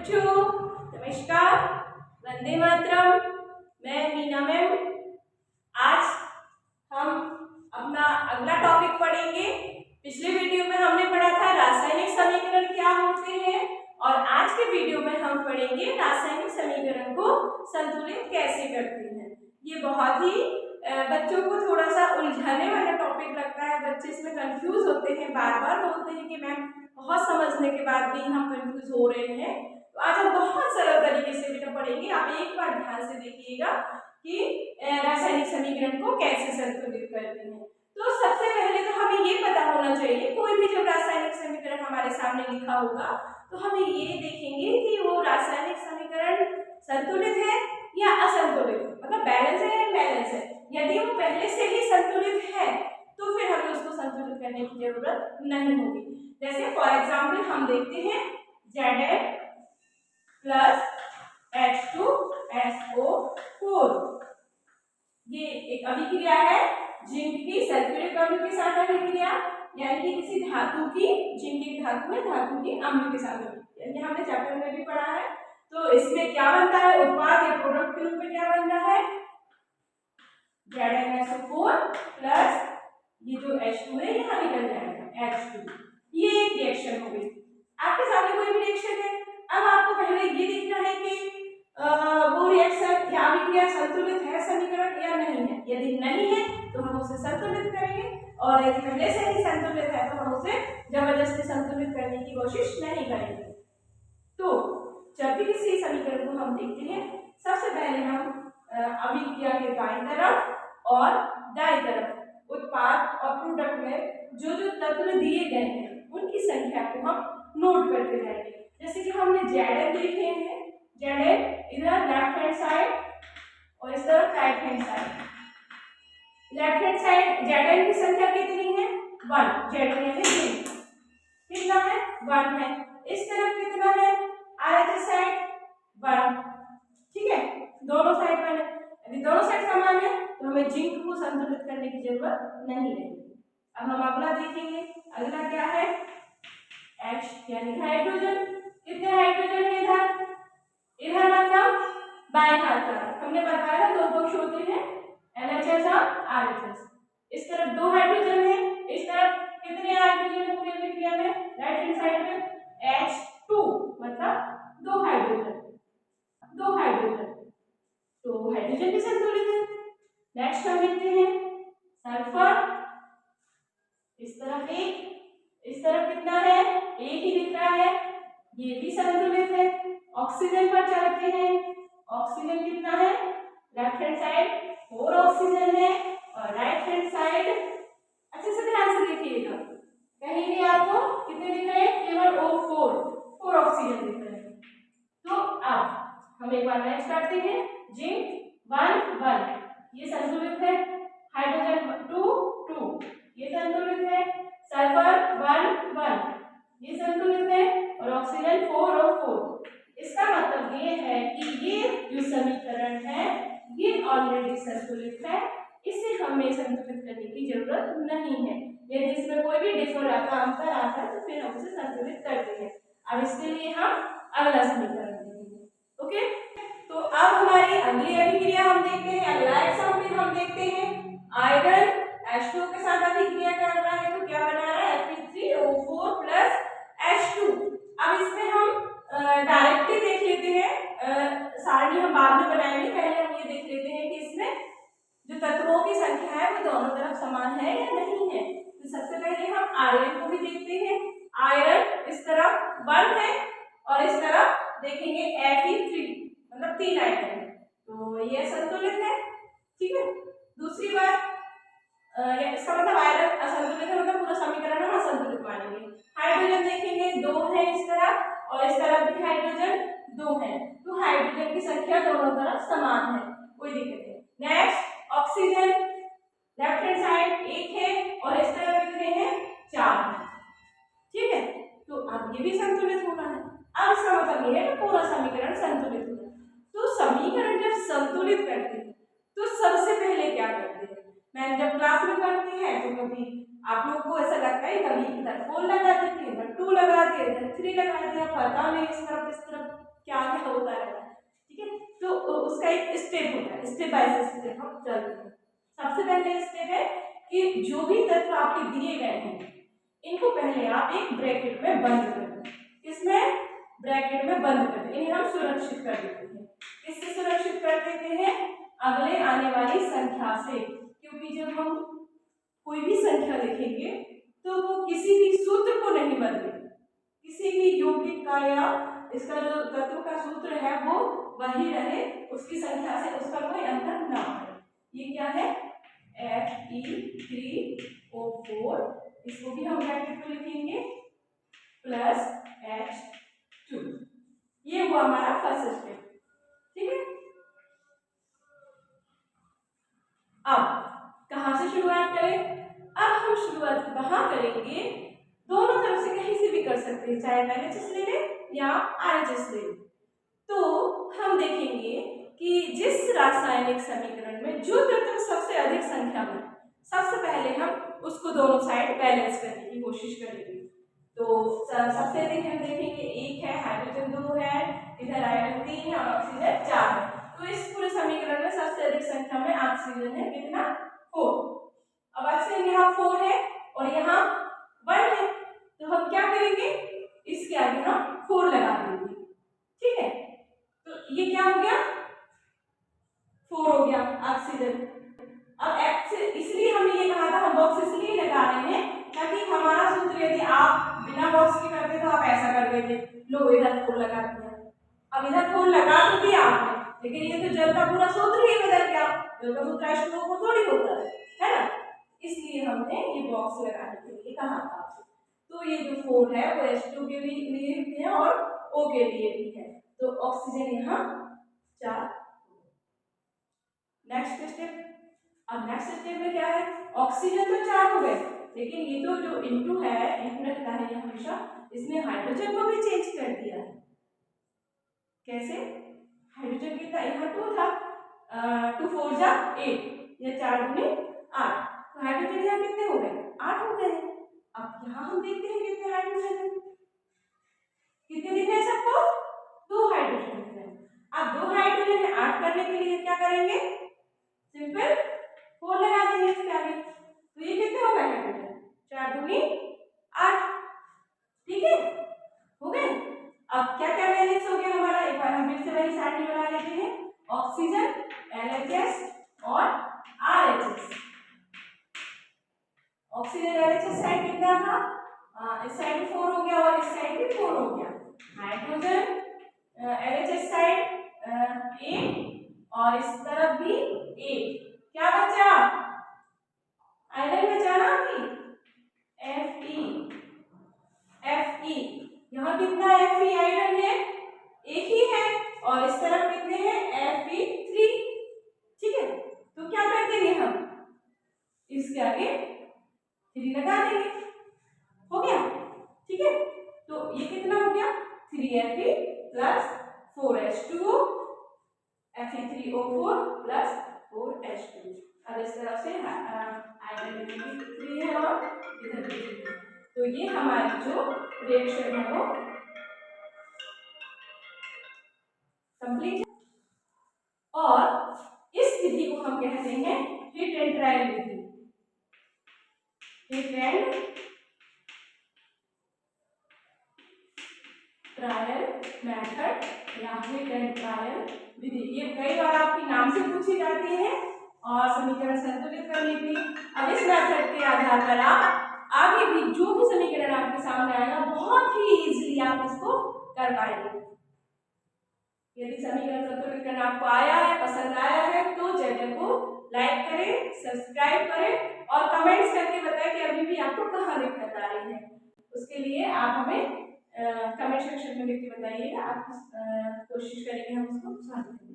बच्चों, नमस्कार। वंदे मातरम। मैं मीना मैम। आज हम अपना अगला टॉपिक पढ़ेंगे। पिछले वीडियो में हमने पढ़ा था रासायनिक समीकरण क्या होते हैं और आज के वीडियो में हम पढ़ेंगे रासायनिक समीकरण को संतुलित कैसे करते हैं। ये बहुत ही बच्चों को थोड़ा सा उलझाने वाला टॉपिक लगता है। बच्चे इसमें कंफ्यूज होते हैं, बार बार बोलते हैं कि मैम बहुत समझने के बाद भी हम कंफ्यूज हो रहे हैं। तो आज हम बहुत सरल तरीके से बेटा पढ़ेंगे। आप एक बार ध्यान से देखिएगा कि रासायनिक समीकरण को कैसे संतुलित करते हैं। तो सबसे पहले तो हमें ये पता होना चाहिए, कोई भी जब रासायनिक समीकरण हमारे सामने लिखा होगा तो हमें ये देखेंगे कि वो रासायनिक समीकरण संतुलित है या असंतुलित, मतलब बैलेंस है या बैलेंस है। यदि वो पहले से ही संतुलित है तो फिर हमें उसको संतुलित करने की जरूरत नहीं होगी। जैसे फॉर एग्जाम्पल हम देखते हैं Zn प्लस H2SO4, ये एक अभिक्रिया है जिंक की सल्फ्यूरिक अम्ल के साथ अभिक्रिया, यानी कि किसी धातु की जिंक की धातु में धातु की अम्ल के साथ अभिक्रिया, ये हमने चैप्टर में भी पढ़ा है। तो इसमें क्या बनता है, उत्पाद या प्रोडक्ट के रूप में क्या बनता है ZnSO4 प्लस ये जो H2 है ये हमें निकल जाएगा H2। ये एक रिएक्शन हो गई। आपके सामने कोई भी रिएक्शन है, अब आपको पहले ये देखना है कि वो रिएक्शन या अभिक्रिया संतुलित है समीकरण या नहीं है। यदि नहीं है तो हम उसे संतुलित करेंगे और यदि पहले से ही संतुलित है तो हम उसे जबरदस्ती संतुलित करने की कोशिश नहीं करेंगे। तो जब भी किसी समीकरण को हम देखते हैं सबसे पहले हम अभिक्रिया के बाईं तरफ और दाईं तरफ उत्पाद और प्रोडक्ट में जो जो तत्व दिए गए हैं उनकी संख्या को हम नोट करते जाएंगे। जैसे कि हमने Zn देखे हैं, Zn इधर लेफ्ट हैंड साइड और इस तरफ right hand side. Left hand side Zn की संख्या कितनी है 1, Zn यानी जिंक कितना है 1 है। इस तरफ कितना है RHS साइड 1, ठीक है, दोनों साइड 1 है। यदि दोनों साइड समान है तो हमें जिंक को संतुलित करने की जरूरत नहीं रहेगी। अब हम अगला देखेंगे, अगला क्या है H यानी हाइड्रोजन। कितने हाइड्रोजन है इधर, इधर मतलब बाएं हाथ तरफ हमने बताया था दो पक्ष होते हैं LHS और RHS। इस तरफ 2 हाइड्रोजन है, इस तरफ कितने हाइड्रोजन है पूरी अभिक्रिया में, राइट हैंड साइड में H2 मतलब 2 हाइड्रोजन, 2 हाइड्रोजन, तो हाइड्रोजन भी संतुलित है। नेक्स्ट हम देखते हैं सल्फर, इस तरफ एक, इस तरफ कितना है एक ही दिख रहा है, ये भी संतुलित है। ऑक्सीजन पर चलते हैं, ऑक्सीजन कितना है लेफ्ट हैंड साइड 4 ऑक्सीजन है और राइट हैंड साइड अच्छे से ध्यान से देखिएगा, कहीं भी आपको कितने दिख रहे हैं, केवल O4 ऑक्सीजन दिख रहे हैं। तो अब हम एक बार मैच करते हैं, जिंक 1 1 ये संतुलित है, हाइड्रोजन 2 2 ये संतुलित है, सल्फर 1 1 ये संतुलित है और ऑक्सीजन 4 और 4। इसका मतलब ये है कि ये जो समीकरण है ये ऑलरेडी संतुलित है, इसे हमें संतुलित करने की जरूरत नहीं है। यदि इसमें कोई भी डिफर आता अंतर आता है तो फिर हम उसे संतुलित करते हैं। अब इसके लिए हम अगला समीकरण देखेंगे। ओके, तो अब हमारी अगली अभिक्रिया हम देखते हैं, अगला एग्जांपल हम देखते हैं। आयरन H2 के साथ अभिक्रिया कर रहा है तो क्या बना रहा है Fe3O4 प्लस H2। अब इसमें हम डायरेक्टली देख लेते हैं, सारणी हम बाद में बनाएंगे, पहले हम ये देख लेते हैं कि इसमें जो तत्वों की संख्या है वो दोनों तरफ समान है या नहीं है। तो सबसे पहले हम आयरन को भी देखते हैं। आयरन इस तरफ 1 है और इस तरफ देखेंगे Fe3 मतलब 3 आयरन है, तो ये संतुलित है, ठीक है। दूसरी बात इसका मतलब आयरन असंतुलित है, मतलब पूरा समीकरण हम असंतुलित मानेंगे। हाइड्रोजन देखेंगे 2 है इस तरफ और इस तरफ भी हाइड्रोजन 2 है, तो हाइड्रोजन की संख्या दोनों तरफ समान है, कोई दिक्कत नहीं। Next oxygen left hand side 1 है और इस तरफ कितने हैं 4 है, ठीक है, तो अब ये भी संतुलित होना है। अब इसका मतलब ये है कि पूरा समीकरण संतुलित होगा। तो समीकरण जब संतुलित करते हैं तो सबसे पहले क्या करते हैं, मैंने जब क्लास में करती है तो कभी आप लोगों को ऐसा लगता है कभी इधर 4 लगा देते हैं, इधर 2 लगा दिया, इधर 3 लगा दिया, पता नहीं इस तरफ क्या क्या होता रहता है, ठीक है। तो उसका एक स्टेप होता है, स्टेप बाय स्टेप हम चलते हैं। सबसे पहले स्टेप है कि जो भी तत्व आपके दिए गए हैं इनको पहले आप एक ब्रैकेट में बंद कर दें। इसमें ब्रैकेट में बंद कर दें, इन्हें हम सुरक्षित कर देते हैं। इससे सुरक्षित कर देते हैं अगले आने वाली संख्या से, क्योंकि जब हम कोई भी संख्या लिखेंगे तो वो किसी भी सूत्र को नहीं बदलेगी, किसी भी यौगिक का या इसका जो तत्व का सूत्र है वो वही रहे, उसकी संख्या से उसका कोई अंतर ना हो। ये क्या है, Fe3O4, इसको भी हम ब्रैकेट में लिखेंगे प्लस H2। ये हुआ हमारा फर्स्ट स्टेप, ठीक है। अब कहां से शुरुआत करें, अब हम शुरुआत वहां करेंगे, दोनों तरफ से कहीं से भी कर सकते हैं, चाहे LHS ले लें या RHS ले लें। तो हम देखेंगे कि जिस रासायनिक समीकरण में जो तत्व सबसे अधिक संख्या में, सबसे पहले हम उसको दोनों साइड बैलेंस करने की कोशिश करेंगे। तो सबसे अधिक हम देखेंगे 1 है, हाइड्रोजन 2 है, इधर आयरन 3 है और ऑक्सीजन 4 है। तो इस पूरे समीकरण में सबसे अधिक संख्या में ऑक्सीजन है, कितना, 4। अब ऑक्सीजन यहाँ 4 है और यहाँ 1 है, तो हम क्या करेंगे, इसके आगे हम 4 लगा देंगे, ठीक है। तो ये क्या हो गया, 4 हो गया ऑक्सीजन। अब इसलिए हमने ये कहा था, हम बॉक्स इसलिए लगा रहे हैं ताकि हमारा सूत्र यदि आप बिना बॉक्स के करते तो आप ऐसा कर देते, लो इधर 4 लगा दिया। अब इधर 4 लगा तो दिया आपने, लेकिन ये तो जल का पूरा सूत्र ही बदल गया, जल का सूत्र H2O को थोड़ी होता है ना, इसलिए हमने ये बॉक्स लगाने के लिए कहा था आपसे। तो ये जो 4 है वो H2 के लिए भी है और O के लिए भी है, तो ऑक्सीजन यहाँ 4। नेक्स्ट स्टेप, अब नेक्स्ट स्टेप में क्या है, ऑक्सीजन तो 4 हो गए, लेकिन ये तो जो इनटू है, इनटू रहता है ये हमेशा, इसने हाइड्रोजन को भी चेंज कर दिया है। कैसे, हाइड्रोजन कितना, यहाँ 2 था, 2 4 जा 8, ये 4 दूनी 8, तो हाइड्रोजन यहाँ कितने हो गए, 8 हो गए। अब यहाँ हम देखते हैं कितने हाइड्रोजन है, कितने दिख रहे हैं सबको, 2 हाइड्रोजन है। अब 2 हाइड्रोजन है, 8 करने के लिए क्या करेंगे, सिंपल 4 लगा देंगे इसके आगे, तो ये कितने हो गए हाइड्रोजन, 4 दूनी 8, ठीक है, हो गए। अब क्या क्या बैलेंस हो गया हमारा, एक बार हम फिर से वही सारणी बना लेते हैं, ऑक्सीजन, LHS और RHS। ऑक्सीजन LHS साइड कितना था, इस साइड 4 हो गया और इस साइड भी 4 हो गया। हाइड्रोजन LHS साइड 8 और इस तरफ भी 8, क्या बचा, आयरन बचा ना, Fe यहाँ कितना Fe आयरन है, एक ही है, और इस तरफ कितने हैं Fe3, ठीक है। तो क्या कर देंगे हम, इसके आगे 3 लगा देंगे, हो गया, ठीक है। तो ये कितना हो गया, 3Fe plus 4H2O, Fe3O4 plus 4H2। अब इस तरफ से आयरन भी 3 है और इधर भी 3 है, तो ये हमारी जो रिएक्शन है वो कंप्लीट है। और इस विधि को हम कहते हैं hit and trial Vidhi, hit and trial method या हिट एंड ट्रायल विधि। ये कई बार आपके नाम से पूछी जाती है और समीकरण संतुलित करने की। अब इस मेथड के आधार पर आप आगे भी जो भी समीकरण आपके सामने आएगा बहुत ही इजीली आप इसको कर पाएंगे। यदि समीकरण संतुलित करना आपको आया है, पसंद आया है, तो चैनल को लाइक करें, सब्सक्राइब करें और कमेंट्स करके बताएं कि अभी भी आपको कहाँ दिक्कत आ रही है। उसके लिए आप हमें कमेंट सेक्शन में लिख के बताइएगा, आप कोशिश करेंगे हम उसको सॉल्व करेंगे।